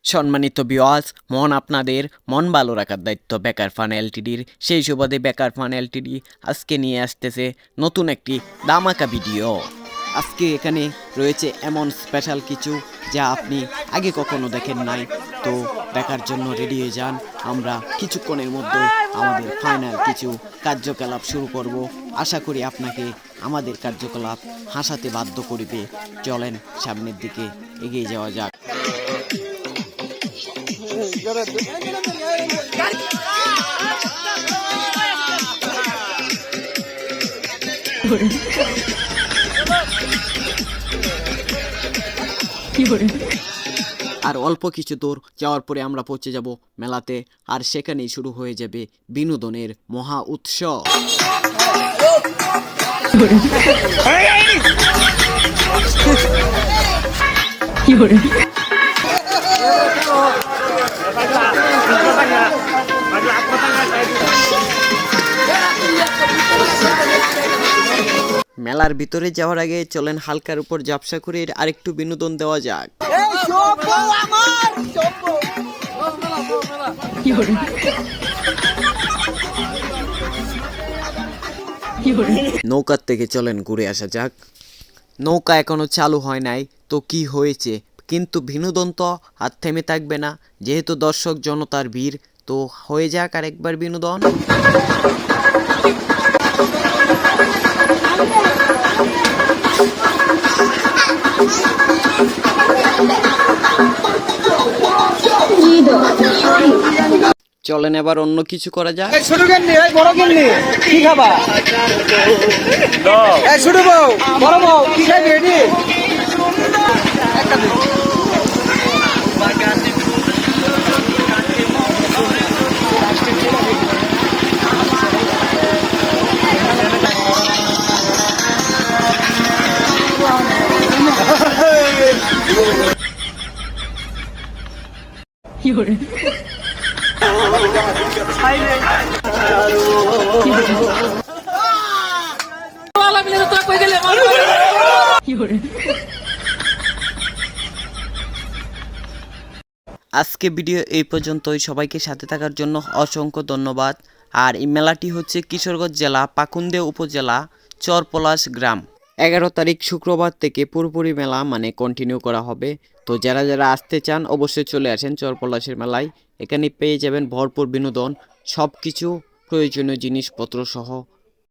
সম্মানিত ভিউয়ার্স, আপনাদের মন ভালো রাখার দায়িত্ব বেকার ফান এলটিডির। সেই সুবাদে বেকার ফান এলটিডি আজকে নিয়ে আসতেছে নতুন একটি ধামাকা ভিডিও। আজকে এখানে রয়েছে এমন স্পেশাল কিছু যা আপনি আগে কখনো দেখেন নাই। তো দেখার জন্য রেডি হয়ে যান। আমরা কিছুক্ষণের মধ্যে আমাদের ফাইনাল কিছু কার্যকলাপ শুরু করব। আশা করি আপনাকে আমাদের কার্যকলাপ হাসাতে বাধ্য করবে। চলেন সামনের দিকে এগিয়ে যাওয়া যাক। আর অল্প কিছু দূর যাওয়ার পরে আমরা পৌঁছে যাব মেলাতে, আর সেখানেই শুরু হয়ে যাবে বিনোদনের মহা উৎসব। মেলার ভিতরে যাওয়ার আগে চলেন হালকার উপর ঝাপসা করে আরেকটু বিনোদন দেওয়া যাক। নৌকার থেকে চলেন ঘুরে আসা যাক। নৌকা এখনো চালু হয় নাই, তো কি হয়েছে, কিন্তু বিনোদন তো আর থেমে থাকবে না। যেহেতু দর্শক জনতার ভিড়, তো হয়ে যাক আরেকবার বিনোদন। চলেন এবার অন্য কিছু করা যায়। ছোট গেন্নি, বড় গেন্নি কি খাবা? ছোট বউ, বড় বউ কি খাবি? রেডি? আজকে ভিডিও এই পর্যন্তই। সবাইকে সাথে থাকার জন্য অসংখ্য ধন্যবাদ। আর এই মেলাটি হচ্ছে কিশোরগঞ্জ জেলা পাকুন্দিয়া উপজেলা চরপলাশ গ্রাম। 11 তারিখ শুক্রবার থেকে পুরোপুরি মেলা মানে কন্টিনিউ করা হবে। তো যারা যারা আসতে চান অবশ্যই চলে আসেন চরপলাশের মেলায়। এখানে পেয়ে যাবেন ভরপুর বিনোদন, সব কিছু প্রয়োজনীয় জিনিসপত্র সহ।